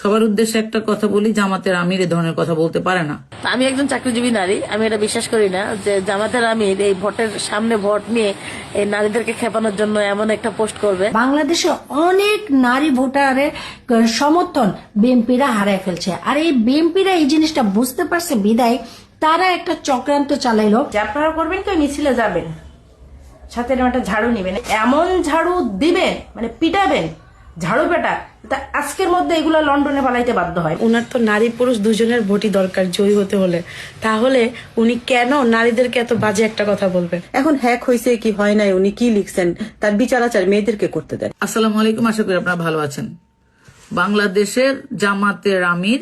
সবার উদ্দেশ্যে একটা কথা বলি, জামাতের আমির এ ধরনের কথা বলতে পারে না। আমি একজন চাকরিজীবী নারী, আমি এটা বিশ্বাস করি না যে জামাতের আমির এই ভোটের সামনে ভোট নিয়ে এই নারীদেরকে খেপানোর জন্য এমন একটা পোস্ট করবে। বাংলাদেশে অনেক নারী ভোটারের সমর্থন বিএনপিরা হারায় ফেলছে, আর এই বিএনপিরা এই জিনিসটা বুঝতে পারছে বিদায় তারা একটা চক্রান্ত চালাইলো যে আপনারা করবেন কি মিছিলে যাবেন, সাথে এরকম একটা ঝাড়ু নিবেন, এমন ঝাড়ু দিবেন মানে পিটাবেন ঝাড়ু পেটা, তা আজকের মধ্যে এগুলো লন্ডনে পালাইতে বাধ্য হয়। উনার তো নারী পুরুষ দুজনের ভোটই দরকার জয়ী হতে হলে, তাহলে উনি কেন নারীদেরকে এত বাজে একটা কথা বলবেন? এখন হ্যাক হয়েছে কি হয় নাই, উনি কি লিখছেন তার বিচার আচার মেয়েদেরকে করতে দেয়। আসসালামু আলাইকুম, আশা করি আপনারা ভালো আছেন। বাংলাদেশের জামাতের আমির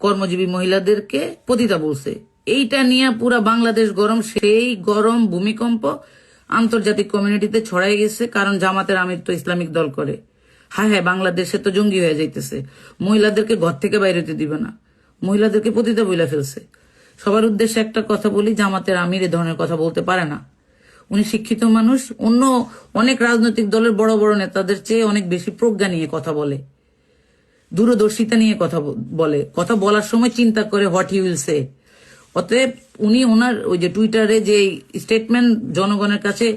কর্মজীবী মহিলাদেরকে পতিতা বলছে, এইটা নিয়ে পুরা বাংলাদেশ গরম। সেই গরম ভূমিকম্প আন্তর্জাতিক কমিউনিটিতে ছড়াই গেছে, কারণ জামাতের আমির তো ইসলামিক দল করে। হ্যাঁ হ্যাঁ, বাংলাদেশে তো জঙ্গি হয়ে যাইতেছে, মহিলাদেরকে ঘর থেকে বাইরে হতে দিবে না, মহিলাদেরকে পতিতা বইলা ফেলছে। সবার উদ্দেশ্যে একটা কথা বলি, জামাতের আমির এ ধরনের কথা বলতে পারে না। উনি শিক্ষিত মানুষ, অন্য অনেক রাজনৈতিক দলের বড় বড় নেতাদের চেয়ে অনেক বেশি প্রজ্ঞা নিয়ে কথা বলে, দূরদর্শিতা নিয়ে কথা বলে, কথা বলার সময় চিন্তা করে হোয়াট হি উইল সে। অতএব উনি ওনার ওই যে টুইটারে যে স্টেটমেন্ট জনগণের কাছে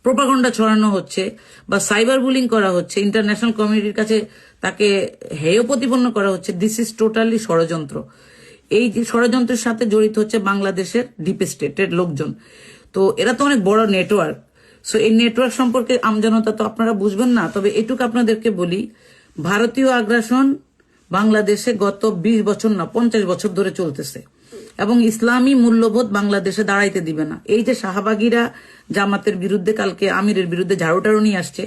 প্রোপাগান্ডা ছড়ানো হচ্ছে বা সাইবার বুলিং করা হচ্ছে, ইন্টারন্যাশনাল কমিউনিটির কাছে তাকে হেয় প্রতিপন্ন করা হচ্ছে, দিস ইজ টোটালি ষড়যন্ত্র। এই যে ষড়যন্ত্রের সাথে জড়িত হচ্ছে বাংলাদেশের ডিপ স্টেটের লোকজন। তো এরা তো অনেক বড় নেটওয়ার্ক। সো এই নেটওয়ার্ক সম্পর্কে আমজনতা তো আপনারা বুঝবেন না, তবে এটুকু আপনাদেরকে বলি, ভারতীয় আগ্রাসন বাংলাদেশে গত 20 বছর না 50 বছর ধরে চলতেছে এবং ইসলামী মূল্যবোধ বাংলাদেশে দাঁড়াইতে দিবে না। এই যে শাহবাগীরা জামাতের বিরুদ্ধে কালকে আমিরের বিরুদ্ধে ঝাড়ুটারু নিয়ে আসছে,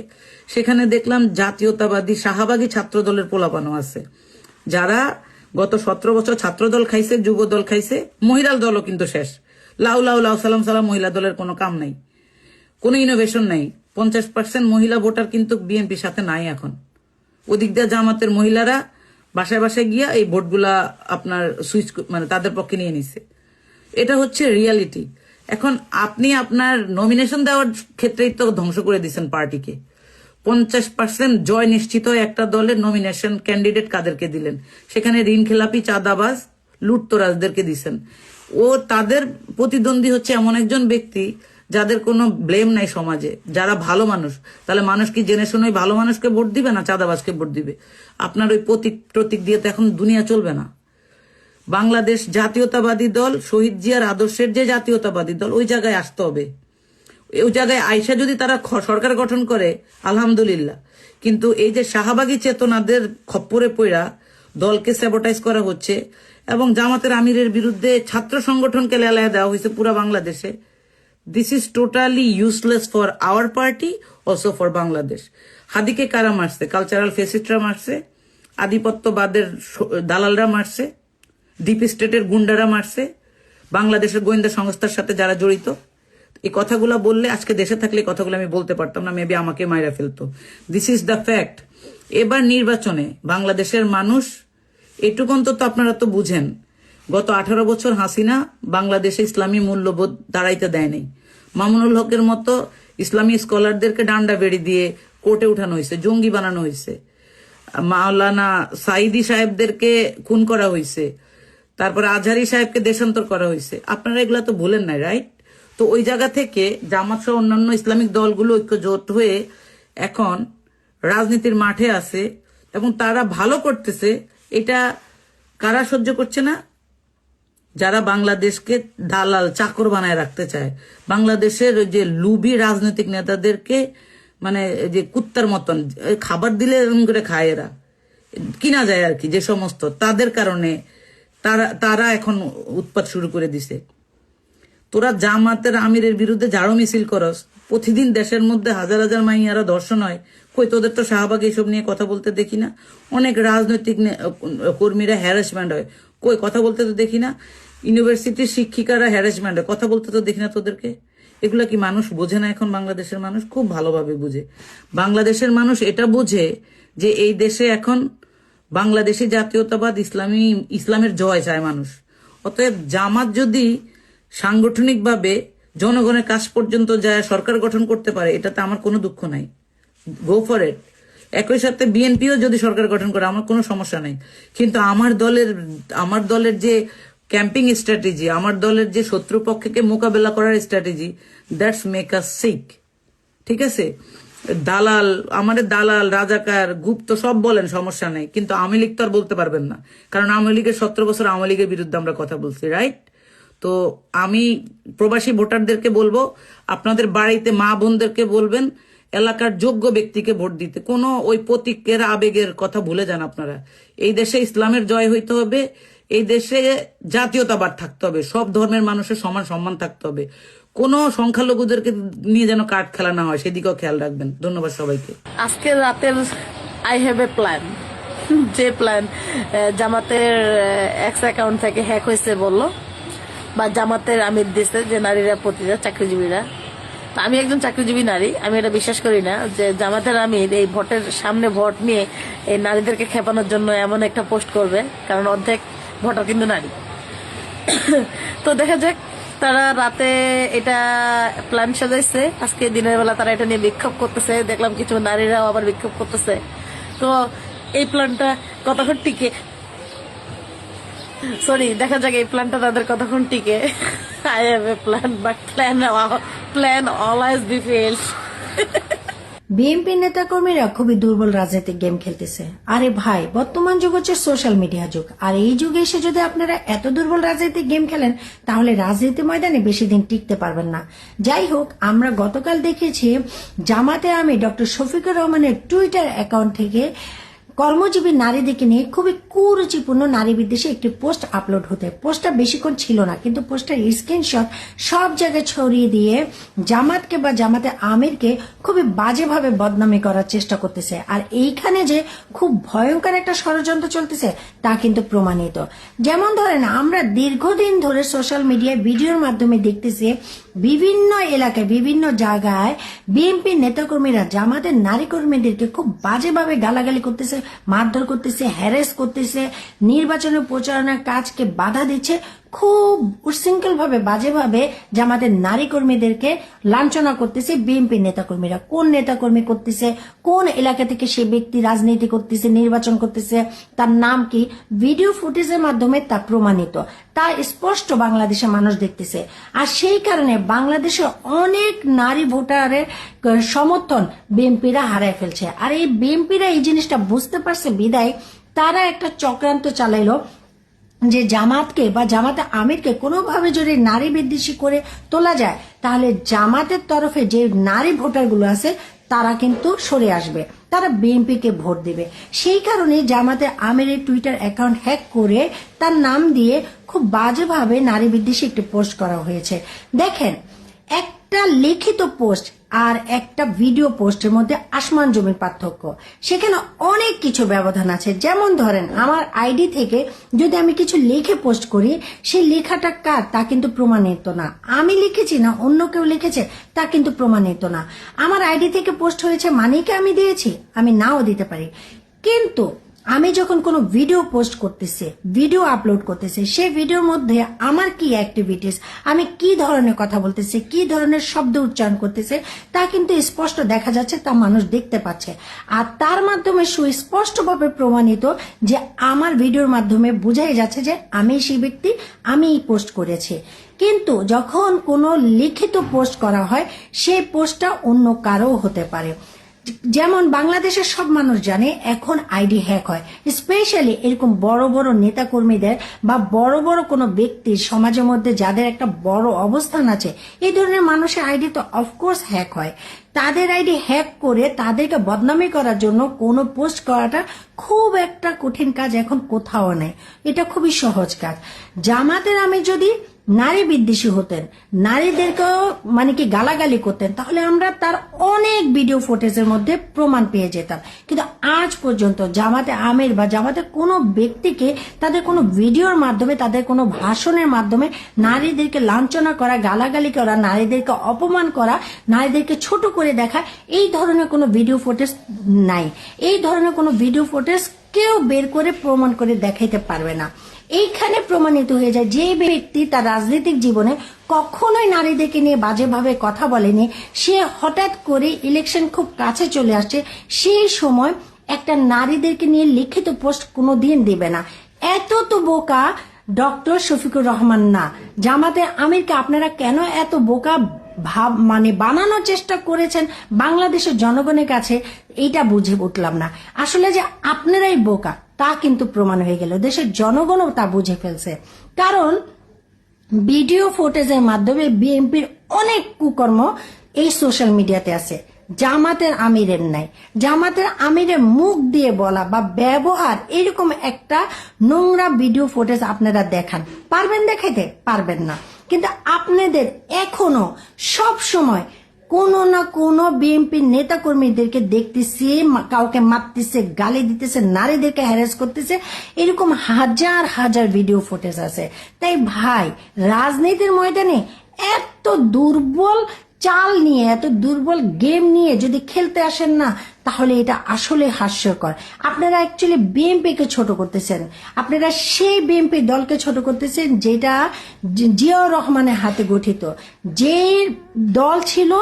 সেখানে দেখলাম জাতীয়তাবাদী শাহবাগী ছাত্র দলের পোলাপানো আছে, যারা গত 17 বছর ছাত্র দল খাইছে, যুব দল খাইছে, মহিলা দলও কিন্তু শেষ। লাউ লাউ লাউ সালাম সালাম, মহিলা দলের কোনো কাম নাই, কোনো ইনোভেশন নাই। 50% মহিলা ভোটার কিন্তু বিএনপির সাথে নাই এখন। ওদিক দিয়ে জামাতের মহিলারা বাসায় বাসায় গিয়া এই ভোটগুলা আপনার সুইচ মানে তাদের পক্ষে নিয়ে নিছে। এটা হচ্ছে রিয়ালিটি। এখন আপনি আপনার নমিনেশন দেওয়ার ক্ষেত্রেই তো ধ্বংস করে দিচ্ছেন পার্টিকে। 50% জয় নিশ্চিত একটা দলের নমিনেশন ক্যান্ডিডেট কাদেরকে দিলেন? সেখানে ঋণ খেলাপি, চাঁদাবাজ, লুটতরাজদেরকে দিচ্ছেন। ও তাদের প্রতিদ্বন্দ্বী হচ্ছে এমন একজন ব্যক্তি যাদের কোনো ব্লেম নাই সমাজে, যারা ভালো মানুষ। তাহলে মানুষ কি জেনে শুনে ভালো মানুষকে ভোট দিবে না চাঁদাবাজকে ভোট দিবে? আপনার ওই প্রতীক দিয়ে তো এখন দুনিয়া চলবে না। বাংলাদেশ জাতীয়তাবাদী দল, শহীদ জিয়ার আদর্শের যে জাতীয়তাবাদী দল, ওই জায়গায় আসতে হবে। ওই জায়গায় আইসা যদি তারা সরকার গঠন করে আলহামদুলিল্লাহ, কিন্তু এই যে শাহবাগী চেতনাদের খপ্পরে পড়া দলকে স্যাবোটাইজ করা হচ্ছে এবং জামাতের আমিরের বিরুদ্ধে ছাত্র সংগঠনকে লেলায় দেওয়া হয়েছে পুরা বাংলাদেশে, this is totally useless for our party, also for Bangladesh. হাদিকে কারা মারছে? কালচারাল ফেসিস্টরা মারছে, আধিপত্যবাদের দালালরা মারছে, ডিপ স্টেটের গুন্ডারা মারছে, বাংলাদেশের গোয়েন্দা সংস্থার সাথে যারা জড়িত। এই কথাগুলো বললে আজকে দেশে থাকলে কথাগুলো আমি বলতে পারতাম না, মেবি আমাকে মাইরা ফেলতো। This is the fact. এবার নির্বাচনে বাংলাদেশের মানুষ এটুকুন তো আপনারা তো বুঝেন, গত 18 বছর হাসিনা বাংলাদেশে ইসলামী মূল্যবোধ দাঁড়াইতে দেয় নাই। মামুনুল হকের মতো ইসলামী স্কলারদেরকে ডান্ডা বেড়ি দিয়ে কোর্টে উঠানো হয়েছে, জঙ্গি বানানো হয়েছে, মাওলানা সাইদি সাহেবদেরকে খুন করা হয়েছে, তারপরে আজহারি সাহেবকে দেশান্তর করা হয়েছে। আপনারা এগুলা তো ভুলেন নাই, রাইট? তো ওই জায়গা থেকে জামাত সহ অন্যান্য ইসলামিক দলগুলো ঐক্যজোট হয়ে এখন রাজনীতির মাঠে আছে এবং তারা ভালো করতেছে। এটা কারা সহ্য করছে না? যারা বাংলাদেশকে দালাল চাকর বানায় রাখতে চায়, বাংলাদেশের যে লুবি রাজনৈতিক নেতাদেরকে মানে যে কুত্তার মতন খাবার দিলে এরকম করে খায়, এরা কিনা যায় আর কি, যে সমস্ত তাদের কারণে তারা এখন উৎপাত শুরু করে দিছে। তোরা জামাতের আমিরের বিরুদ্ধে ঝাড়ু মিছিল করস, প্রতিদিন দেশের মধ্যে হাজার হাজার মাইয়ারা ধর্ষণ হয়, কই তোদের তো শাহবাগ এইসব নিয়ে কথা বলতে দেখি না। অনেক রাজনৈতিক কর্মীরা হ্যারাসমেন্ট হয়, কই কথা বলতে তো দেখি না। ইউনিভার্সিটির শিক্ষিকারা হ্যারাসমেন্ট হয়, কথা বলতে তো দেখি না তোদেরকে। এগুলা কি মানুষ বোঝে না? এখন বাংলাদেশের মানুষ খুব ভালোভাবে বুঝে। বাংলাদেশের মানুষ এটা বোঝে যে এই দেশে এখন বাংলাদেশি জাতীয়তাবাদ, ইসলামের জয় চায় মানুষ। অতএব জামাত যদি সাংগঠনিকভাবে জনগণের কাছ পর্যন্ত যায় সরকার গঠন করতে পারে, এটাতে আমার কোনো দুঃখ নাই, গো ফর ইট। একই সাথে বিএনপিও যদি সরকার গঠন করে আমার কোনো সমস্যা নেই, কিন্তু আমার দলের যে ক্যাম্পিং স্ট্র্যাটেজি, আমার দলের যে শত্রুপক্ষকে মোকাবেলা করার strategy, that's make us sick. ঠিক আছে, আমাদের দালাল, রাজাকার, গুপ্ত সব বলেন, সমস্যা নেই, কিন্তু আওয়ামী লীগ তো আর বলতে পারবেন না, কারণ আওয়ামী লীগের 17 বছর আওয়ামী লীগের বিরুদ্ধে আমরা কথা বলছি, রাইট? তো আমি প্রবাসী ভোটারদেরকে বলবো, আপনাদের বাড়িতে মা বোনদেরকে বলবেন এলাকার যোগ্য ব্যক্তিকে ভোট দিতে। কোনো ওই প্রতীকের আবেগের কথা ভুলে যান আপনারা। এই দেশে ইসলামের জয় হইতে হবে, এই দেশে জাতীয়তাবাদ থাকতে হবে, সব ধর্মের মানুষের সমান সম্মান থাকতে হবে, কোনো সংখ্যালঘুদেরকে নিয়ে যেন কার্ড খেলা না হয়, সেদিকেও খেয়াল রাখবেন। ধন্যবাদ সবাইকে। আজকে রাতের আই হ্যাভ এ প্ল্যান, যে প্ল্যান জামাতের এক্স অ্যাকাউন্ট থেকে হ্যাক হয়েছে বললো, বা জামাতের আমির দিচ্ছে যে নারীরা প্রতিটা চাকরিজীবীরা। তো আমি একজন চাকরিজীবী নারী, আমি এটা বিশ্বাস করি না যে জামাতের আমির এই ভোটের সামনে ভোট নিয়ে এই নারীদেরকে খেপানোর জন্য এমন একটা পোস্ট করবে, কারণ অর্ধেক ভোটার কিন্তু নারী। তো দেখা যাক, তারা রাতে এটা প্ল্যান সাজাইছে, আজকে দিনের বেলা তারা এটা নিয়ে বিক্ষোভ করতেছে, দেখলাম কিছু নারীরাও আবার বিক্ষোভ করতেছে। তো এই প্ল্যানটা কতক্ষণ টিকে, দেখা যাক এই প্ল্যানটা তাদের কতক্ষণ টিকে। I have a plan, but plan always be failed. BNP নেতাকর্মীরা খুবই দুর্বল রাজনৈতিক গেম খেলতেছে। আরে ভাই, বর্তমান যুগ হচ্ছে সোশ্যাল মিডিয়া যুগ, আর এই যুগে এসে যদি আপনারা এত দুর্বল রাজনৈতিক গেম খেলেন তাহলে রাজনীতি ময়দানে বেশি দিন টিকতে পারবেন না। যাই হোক, আমরা গতকাল দেখেছি জামাতে আমি ডক্টর শফিকুর রহমানের টুইটার অ্যাকাউন্ট থেকে কর্মজীবী নারীদেরকে নিয়ে খুবই কুরুচিপূর্ণ নারী বিদ্বেষী একটি পোস্ট আপলোড হতে। পোস্টটা বেশিক্ষণ ছিল না, কিন্তু পোস্টের স্ক্রিনশট সব জায়গায় ছড়িয়ে দিয়ে জামাতকে বা জামাতে আমিরকে খুবই বাজেভাবে বদনামি করার চেষ্টা করতেছে। আর এইখানে যে খুব ভয়ঙ্কর একটা ষড়যন্ত্র চলতেছে তা কিন্তু প্রমাণিত। যেমন ধরেন, আমরা দীর্ঘদিন ধরে সোশ্যাল মিডিয়ায় ভিডিওর মাধ্যমে দেখতেছি বিভিন্ন এলাকায় বিভিন্ন জায়গায় বিএনপি নেতাকর্মীরা জামাতের নারী কর্মীদেরকে খুব বাজেভাবে গালাগালি করতেছে, মারধর করতেছে, হ্যারেস করতেছে, নির্বাচনের প্রচারণার কাজকে বাধা দিচ্ছে, খুব উচ্ছৃঙ্খল ভাবে বাজেভাবে জামাতের নারী কর্মীদেরকে লাঞ্ছনা করতেছে বিএনপি নেতাকর্মীরা। কোন নেতাকর্মী করতেছে, কোন এলাকা থেকে সে ব্যক্তি রাজনীতি করতেছে, নির্বাচন করতেছে, তার নাম কি, ভিডিও ফুটেজের মাধ্যমে তা প্রমাণিত, তা স্পষ্ট বাংলাদেশের মানুষ দেখতেছে। আর সেই কারণে বাংলাদেশে অনেক নারী ভোটারের সমর্থন বিএনপিরা হারায় ফেলছে। আর এই বিএনপিরা এই জিনিসটা বুঝতে পারছে বিদায় তারা একটা চক্রান্ত চালাইলো যে জামাতকে বা জামাতে আমিরকে কোনোভাবে যদি নারী বিদ্বেষী করে তোলা যায় তাহলে জামাতের তরফে যে নারী ভোটারগুলো আছে তারা কিন্তু সরে আসবে, তারা বিএনপিকে ভোট দিবে। সেই কারণে জামাতে আমিরের টুইটার অ্যাকাউন্ট হ্যাক করে তার নাম দিয়ে খুব বাজেভাবে নারী বিদ্বেষী একটি পোস্ট করা হয়েছে। দেখেন, একটা লিখিত পোস্ট আর একটা ভিডিও পোস্টের মধ্যে আসমান জমির পার্থক্য। সেখানে অনেক কিছু ব্যবধান আছে। যেমন ধরেন, আমার আইডি থেকে যদি আমি কিছু লিখে পোস্ট করি, সেই লেখাটা কার তা কিন্তু প্রমাণিত না। আমি লিখেছি না অন্য কেউ লিখেছে তা কিন্তু প্রমাণিত না। আমার আইডি থেকে পোস্ট হয়েছে মানেই কি আমি দিয়েছি? আমি নাও দিতে পারি। কিন্তু আমি যখন কোনো ভিডিও পোস্ট করতেছি, ভিডিও আপলোড করতেছি, সেই ভিডিওর মধ্যে আমার কি অ্যাক্টিভিটিস, আমি কি ধরনের কথা বলতেছি, কি ধরনের শব্দ উচ্চারণ করতেছে তা কিন্তু স্পষ্ট দেখা যাচ্ছে, তা মানুষ দেখতে পাচ্ছে। আর তার মাধ্যমে সুস্পষ্টভাবে প্রমাণিত যে আমার ভিডিওর মাধ্যমে বোঝাই যাচ্ছে যে আমি সেই ব্যক্তি, আমি এই পোস্ট করেছি। কিন্তু যখন কোনো লিখিত পোস্ট করা হয়, সেই পোস্টটা অন্য কারো হতে পারে। যেমন বাংলাদেশের সব মানুষ জানে এখন আইডি হ্যাক হয়, স্পেশালি এরকম বড় বড় নেতা কর্মীদের বা বড় বড় কোনো ব্যক্তির সমাজের মধ্যে যাদের একটা বড় অবস্থান আছে, এই ধরনের মানুষের আইডি তো অফকোর্স হ্যাক হয়। তাদের আইডি হ্যাক করে তাদেরকে বদনামি করার জন্য কোনো পোস্ট করাটা খুব একটা কঠিন কাজ এখন কোথাও নেই, এটা খুবই সহজ কাজ। জামাতের আমি যদি নারী বিদ্বেষী হতেন, নারীদেরকেও মানে কি গালাগালি করতেন, তাহলে আমরা তার অনেক ভিডিও ফুটেজের মধ্যে প্রমাণ পেয়ে যেতাম। কিন্তু আজ পর্যন্ত জামাতে আমির বা জামাতে কোনো ব্যক্তিকে তাদের কোনো ভিডিওর মাধ্যমে, তাদের কোনো ভাষণের মাধ্যমে নারীদেরকে লাঞ্ছনা করা, গালাগালি করা, নারীদেরকে অপমান করা, নারীদেরকে ছোট করে দেখা, এই ধরনের কোনো ভিডিও ফুটেজ নাই। এই ধরনের কোনো ভিডিও ফুটেজ কেউ বের করে প্রমাণ করে দেখাইতে পারবে না। এইখানে প্রমাণিত হয়ে যায় যে ব্যক্তি তার রাজনৈতিক জীবনে কখনোই নারীদেরকে নিয়ে বাজেভাবে কথা বলেনি, সে হঠাৎ করে ইলেকশন খুব কাছে চলে আসছে, সেই সময় একটা নারীদেরকে নিয়ে লিখিত পোস্ট কোনোদিন দিবে না। এত তো বোকা ডক্টর শফিকুর রহমান না। জামাতে আমিরকে আপনারা কেন এত বোকা মানে বানানোর চেষ্টা করেছেন বাংলাদেশের জনগণের কাছে, এইটা বুঝে উঠলাম না। আসলে যে আপনারাই বোকা তা কিন্তু প্রমাণ হয়ে গেল, দেশের জনগণও তা বুঝে ফেলছে। কারণ ভিডিও ফুটেজের মাধ্যমে বিএনপির অনেক কুকর্ম এই সোশ্যাল মিডিয়াতে আছে, জামাতের আমিরের নাই। জামাতের আমিরের মুখ দিয়ে বলা বা ব্যবহার এরকম একটা নোংরা ভিডিও ফুটেজ আপনারা দেখান, পারবেন দেখাইতে? পারবেন না। কিন্তু আপনাদের এখনো সব সময় কোনো না কোনো বিএনপির নেতা কর্মীদেরকে দেখতেছি কাউকে মারতেছে, গালি দিতেছে, নারীদেরকে হ্যারাস করতেছে, এরকম হাজার হাজার ভিডিও ফুটেজ আছে। তাই ভাই, রাজনীতির ময়দানে এত দুর্বল চাল নিয়ে, এত দুর্বল গেম নিয়ে যদি খেলতে আসেন না, তাহলে এটা আসলে হাস্যকর। আপনারা অ্যাকচুয়ালি বিএনপিকে ছোট করতেছেন, আপনারা সেই বিএনপি দলকে ছোট করতেছেন যেটা জিয়াউর রহমানের হাতে গঠিত, যেই দল ছিল,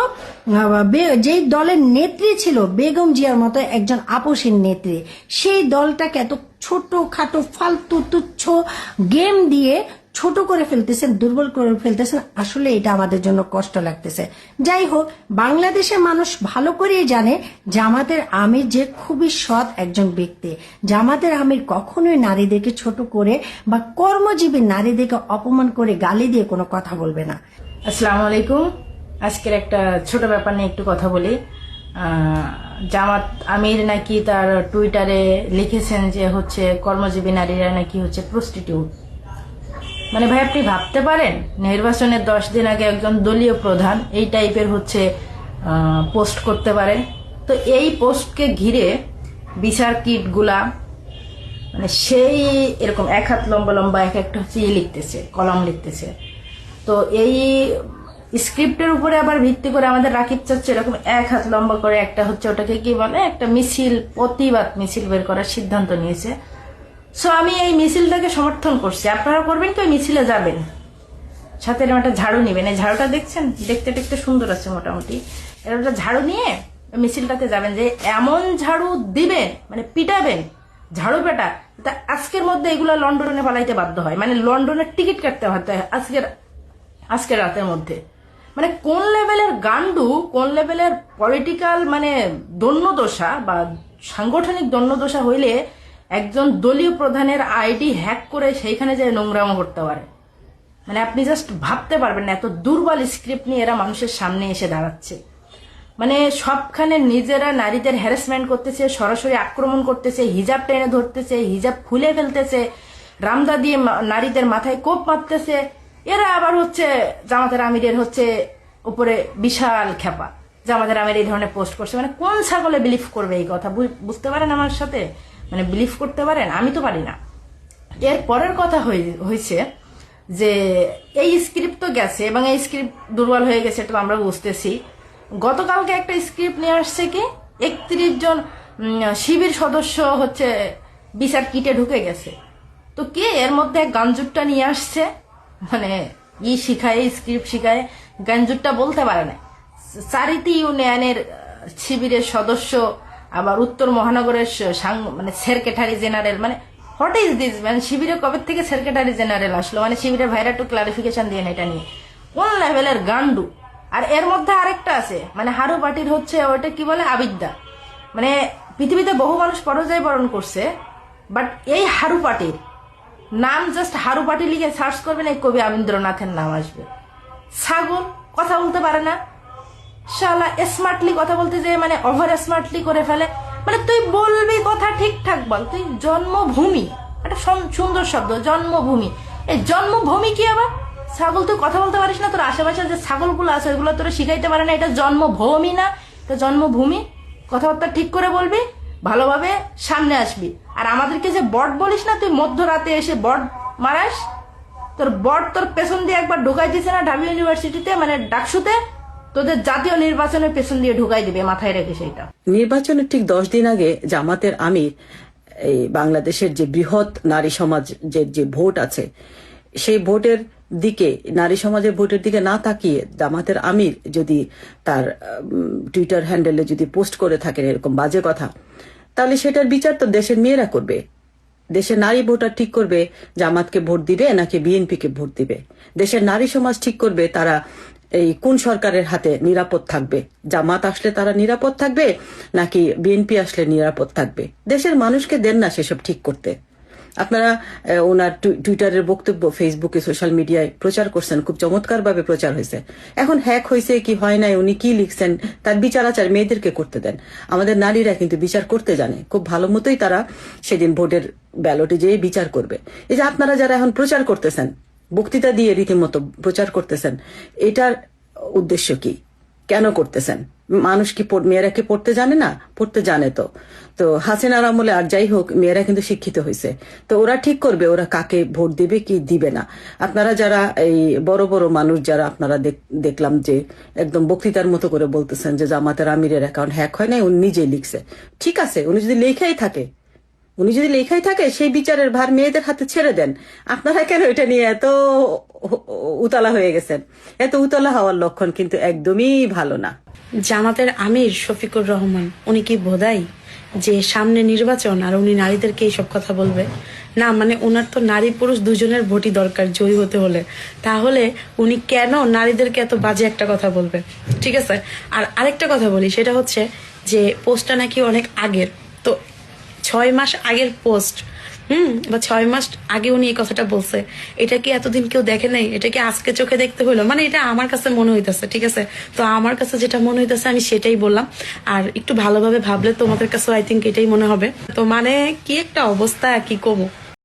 যেই দলের নেত্রী ছিল বেগম জিয়ার মতো একজন আপসীন নেত্রী। সেই দলটাকে এত ছোট খাটো ফালতু তুচ্ছ গেম দিয়ে ছোট করে ফেলতেছেন, দুর্বল করে ফেলতেছেন। আসলে এটা আমাদের জন্য কষ্ট লাগতেছে। যাই হোক, বাংলাদেশের মানুষ ভালো করেই জানে জামাতের আমির যে খুবই সৎ একজন ব্যক্তি। জামাতের আমির কখনোই নারীদেরকে ছোট করে বা কর্মজীবী নারীদেরকে অপমান করে গালি দিয়ে কোনো কথা বলবে না। আসসালামু আলাইকুম। আজকের একটা ছোট ব্যাপার নিয়ে একটু কথা বলি। জামাত আমির নাকি তার টুইটারে লিখেছেন যে হচ্ছে কর্মজীবী নারীরা নাকি হচ্ছে প্রস্টিটিউট। মানে ভাই, আপনি ভাবতে পারেন নির্বাচনের 10 দিন আগে একজন দলীয় প্রধান এই টাইপের হচ্ছে পোস্ট করতে পারে? তো এই পোস্টকে ঘিরে বিচার কিটগুলা মানে সেই এরকম 1 হাত লম্বা লম্বা এক একটা হচ্ছে লিখতেছে, কলাম লিখতেছে। তো এই স্ক্রিপ্টের উপরে আবার ভিত্তি করে আমাদের রাকিব চাচ্ছে এরকম 1 হাত লম্বা করে একটা হচ্ছে ওটাকে কি বলে একটা মিছিল, প্রতিবাদ মিছিল বের করার সিদ্ধান্ত নিয়েছে। সো আমি এই মিছিলটাকে সমর্থন করছি। আপনারা করবেন কি? ওই মিছিলে যাবেন, সাথে এরকম একটা ঝাড়ু নিবেন। এই ঝাড়ুটা দেখছেন, দেখতে দেখতে সুন্দর আছে মোটামুটি। এরকম একটা ঝাড়ু নিয়ে মিছিলটাতে যাবেন, যে এমন ঝাড়ু দিবেন মানে পিটাবেন, ঝাড়ু পেটা তা আজকের মধ্যে এগুলো লন্ডনে পালাইতে বাধ্য হয়, মানে লন্ডনের টিকিট কাটতে হয় আজকের রাতের মধ্যে। মানে কোন লেভেলের গান্ডু, কোন লেভেলের পলিটিক্যাল মানে দন্যদশা বা সাংগঠনিক দন্যদশা হইলে একজন দলীয় প্রধানের আইডি হ্যাক করে সেইখানে যে নোংরামো করতে পারে, মানে আপনি জাস্ট ভাবতে পারবেন না। এত দুর্বল স্ক্রিপ্ট নিয়ে এরা মানুষের সামনে এসে দাঁড়াচ্ছে। মানে সবখানে নিজেরা নারীদের হ্যারাসমেন্ট করতেছে, সরাসরি আক্রমণ করতেছে, হিজাব টেনে ধরতেছে, হিজাব খুলে ফেলতেছে, রামদা দিয়ে নারীদের মাথায় কোপ মারতেছে। এরা আবার হচ্ছে জামাতের আমিরের হচ্ছে উপরে বিশাল খেপা, জামাতের আমির এই ধরনের পোস্ট করছে। মানে কোন ছাগলে বিলিভ করবে এই কথা? বুঝতে পারেন আমার সাথে? মানে বিলিভ করতে পারেন? আমি তো পারি না। এর পরের কথা হয়েছে যে এই স্ক্রিপ্ট তো গেছে এবং এই স্ক্রিপ্ট দুর্বল হয়ে গেছে, তো আমরা বুঝতেছি। গতকালকে একটা স্ক্রিপ্ট নিয়ে আসছে কি 31 জন শিবির সদস্য হচ্ছে বিচার কিটে ঢুকে গেছে। তো কে এর মধ্যে গাঞ্জুরটা নিয়ে আসছে? মানে শিখায়, স্ক্রিপ্ট শিখায়, গাঞ্জুরটা বলতে পারে না। চারিটি ইউনিয়নের শিবিরের সদস্য, আবার উত্তর মহানগরের মানে সেক্রেটারি জেনারেল, মানে হোয়াট ইজ দিস? মানে শিবিরে কবে থেকে সেক্রেটারি জেনারেল আসলো? মানে শিবিরের ভাইরা একটু ক্লারিফিকেশন দিয়ে এটা নিয়ে কোন লেভেলের গান্ডু। আর এর মধ্যে আরেকটা আছে, মানে হারু পার্টির হচ্ছে ওটা কি বলে আবিদ্যা। মানে পৃথিবীতে বহু মানুষ পরাজয় বরণ করছে, বাট এই হারু পার্টির নাম জাস্ট হারু পার্টি লিখে সার্চ করবেন, এই কবি রবীন্দ্রনাথের নাম আসবে। ছাগল, কথা বলতে পারে না, শালা স্মার্টলি কথা বলতে যে মানে ওভার স্মার্টলি করে ফেলে। মানে তুই বলবি কথা ঠিকঠাক বল। তুই জন্মভূমি, একটা সুন্দর শব্দ জন্মভূমি। এই জন্মভূমি কি আবার? ছাগল, তুই কথা বলতে পারিস না? তোর আশেপাশে যে ছাগলগুলো আছে ওইগুলো তোরা শিখাইতে পারে না এটা জন্মভূমি না, এটা জন্মভূমি। কথাবার্তা ঠিক করে বলবি, ভালোভাবে সামনে আসবি। আর আমাদেরকে যে বট বলিস না, তুই মধ্যরাতে এসে বট মারাস। তোর বট তোর পেছন দিয়ে একবার ঢুকাই দিছে না ঢাবি ইউনিভার্সিটিতে, মানে ডাকসুতে, তোদের জাতীয় নির্বাচনের পেছন দিয়ে ঢুকাই দিবে, মাথায় রেখে। সেইটা নির্বাচনের ঠিক 10 দিন আগে জামাতের আমির এই বাংলাদেশের যে বৃহৎ নারী সমাজের যে ভোট আছে সেই ভোটের দিকে, নারী সমাজের ভোটের দিকে না তাকিয়ে জামাতের আমির যদি তার টুইটার হ্যান্ডেলে যদি পোস্ট করে থাকেন এরকম বাজে কথা, তাহলে সেটার বিচার তো দেশের মেয়েরা করবে। দেশের নারী ভোটার ঠিক করবে জামাতকে ভোট দিবে নাকি বিএনপিকে ভোট দিবে। দেশের নারী সমাজ ঠিক করবে তারা এই কোন সরকারের হাতে নিরাপদ থাকবে, জামাত আসলে তারা নিরাপদ থাকবে নাকি বিএনপি আসলে নিরাপদ থাকবে। দেশের মানুষকে দেন না সেসব ঠিক করতে। আপনারা ওনার টুইটারের বক্তব্য ফেসবুকে সোশ্যাল মিডিয়ায় প্রচার করছেন, খুব চমৎকার ভাবে প্রচার হয়েছে। এখন হ্যাক হয়েছে কি হয় নাই, উনি কি লিখছেন তার বিচার আচার মেয়েদেরকে করতে দেন। আমাদের নারীরা কিন্তু বিচার করতে জানে, খুব ভালো মতোই তারা সেদিন ভোটের ব্যালটে যেয়ে বিচার করবে। এই যে আপনারা যারা এখন প্রচার করতেছেন, বক্তৃতা দিয়ে রীতিমতো প্রচার করতেছেন, এটার উদ্দেশ্য কি, কেন করতেছেন? মানুষ কি মেয়েরা কি পড়তে জানে না? পড়তে জানে তো। তো হাসিনার আমলে আর যাই হোক মেয়েরা কিন্তু শিক্ষিত হয়েছে, তো ওরা ঠিক করবে ওরা কাকে ভোট দিবে কি দিবে না। আপনারা যারা এই বড় বড় মানুষ যারা আপনারা দেখলাম যে একদম বক্তৃতার মতো করে বলতেছেন যে জামাতের আমিরের অ্যাকাউন্ট হ্যাক হয় নাই, উনি নিজেই লিখছে। ঠিক আছে, উনি যদি লেখাই থাকে সেই বিচারের ভার মেয়েদের হাতে ছেড়ে দেন। আপনারা কেন এটা নিয়ে এত উতলা হয়ে গেছেন? এত উতলা হওয়ার লক্ষণ কিন্তু একদমই ভালো না। জামাতের আমির শফিকুর রহমান উনি কি বোধাই যে সামনে নির্বাচন আর উনি নারীদেরকে এইসব কথা বলবে? না, মানে ওনার তো নারী পুরুষ দুজনের ভোটই দরকার জয়ী হতে হলে। তাহলে উনি কেন নারীদেরকে এত বাজে একটা কথা বলবে? ঠিক আছে, আর আরেকটা কথা বলি, সেটা হচ্ছে যে পোস্টটা নাকি অনেক আগের, তো 6 মাস আগের পোস্ট, বা 6 মাস আগে উনি এই কথাটা বলছে। এটা কি এতদিন কেউ দেখে নাই? এটা কি আজকে চোখে দেখতে হলো? মানে এটা আমার কাছে মনে হইতেছে, ঠিক আছে? তো আমার কাছে যেটা মনে হইতেছে আমি সেটাই বললাম। আর একটু ভালোভাবে ভাবলে তোমাদের কাছে আই থিঙ্ক এটাই মনে হবে। তো মানে কি একটা অবস্থা, কি কমো।